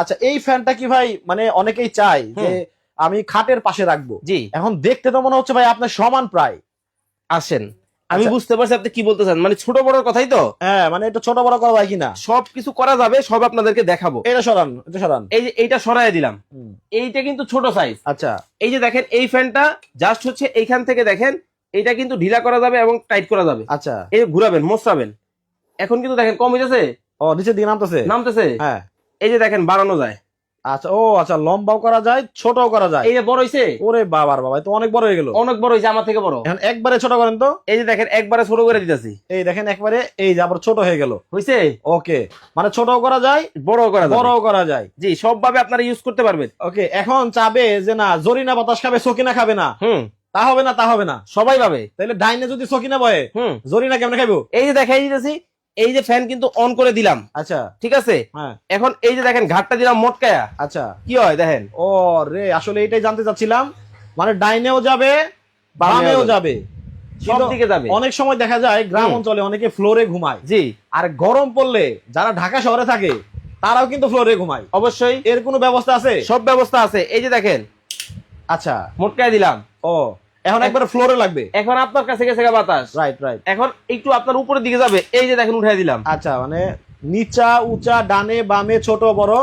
আচ্ছা, এই ফ্যানটা কি ভাই মানে অনেকেই চায় যে আমি খাটের পাশে রাখবো, জি এখন দেখতে তো মনে হচ্ছে ভাই আপনার সমান প্রায়। আসেন, আমি আচ্ছা। বুঝতে পারছি আপনি কি বলতে চান, মানে ছোট বড়র কথাই তো। হ্যাঁ, মানে এটা ছোট বড় করা যায় কিনা। সবকিছু করা যাবে, সব আপনাদেরকে দেখাবো। এটা সরান, এটা সরান। এই যে এইটা সরাই দিলাম, হুম। এইটা কিন্তু ছোট সাইজ। আচ্ছা এই যে দেখেন এই ফ্যানটা জাস্ট হচ্ছে এইখান থেকে দেখেন, এটা কিন্তু ঢিলা করা যাবে এবং টাইট করা যাবে। আচ্ছা। এই যে ঘুরাবেন মোচড়াবেন, এখন কিন্তু দেখেন কম হয়েছে, ও নিচের দিকে নামতেছে। নামতেছে। হ্যাঁ। এই যে দেখেন বাড়ানো যায়। আচ্ছা, ও আচ্ছা, লম্বাও করা যায় ছোটও করা যায়। এই যে বড় হয়েছে, ওরে বাবার বাবা, তো অনেক বড় হয়ে গেল। অনেক বড় হয়েছে, আমার থেকে বড়। এখন একবারে ছোট করেন তো। এই যে দেখেন একবারে ছোট করে দিতেছি, এই দেখেন একবারে, এই যে আবার ছোট হয়ে গেল। হয়েছে। ওকে, মানে ছোটও করা যায় বড় করা যাবে, বড়ও করা যায়। জি সব ভাবে আপনারা ইউজ করতে পারবেন। ওকে, এখন চাবে যে না জরিনা বাতাস খাবে সকিনা খাবে না, তা হবে না, তা হবে না। সবাই পাবে। তাহলে ডাইনে যদি সকিনা বয়ে জরিনা কেমনে খাইবো? এই যে দেখাই দিতেছি, এই যে ফ্যান কিন্তু অন করে দিলাম। আচ্ছা ঠিক আছে, হ্যাঁ। এখন এই যে দেখেন ঘাটটা দিলাম মটকায়া, আচ্ছা কি হয় দেখেন। ও রে, আসলে এটাই জানতে চাচ্ছিলাম, মানে ডাইনেও যাবে বামেও বামেও যাবে, সব কিন্তু দিকে যাবে। অনেক সময় দেখা যায় গ্রাম অঞ্চলে অনেকে ফ্লোরে ঘুমায়। জি আর গরম পড়লে যারা ঢাকা শহরে থাকে তারাও কিন্তু ফ্লোরে ঘুমায়, অবশ্যই এর কোনো ব্যবস্থা আছে? সব ব্যবস্থা আছে। এই যে দেখেন আচ্ছা, মটকায় দিলাম, ও এখন একবার ফ্লোরে লাগবে। এখন আপনার কাছে গেছে গা বাতাস, রাইট রাইট। এখন একটু আপনার উপরের দিকে যাবে। এই যে দেখেন উঠাই দিলাম। আচ্ছা, মানে নিচা উঁচা ডানে বামে ছোট বড়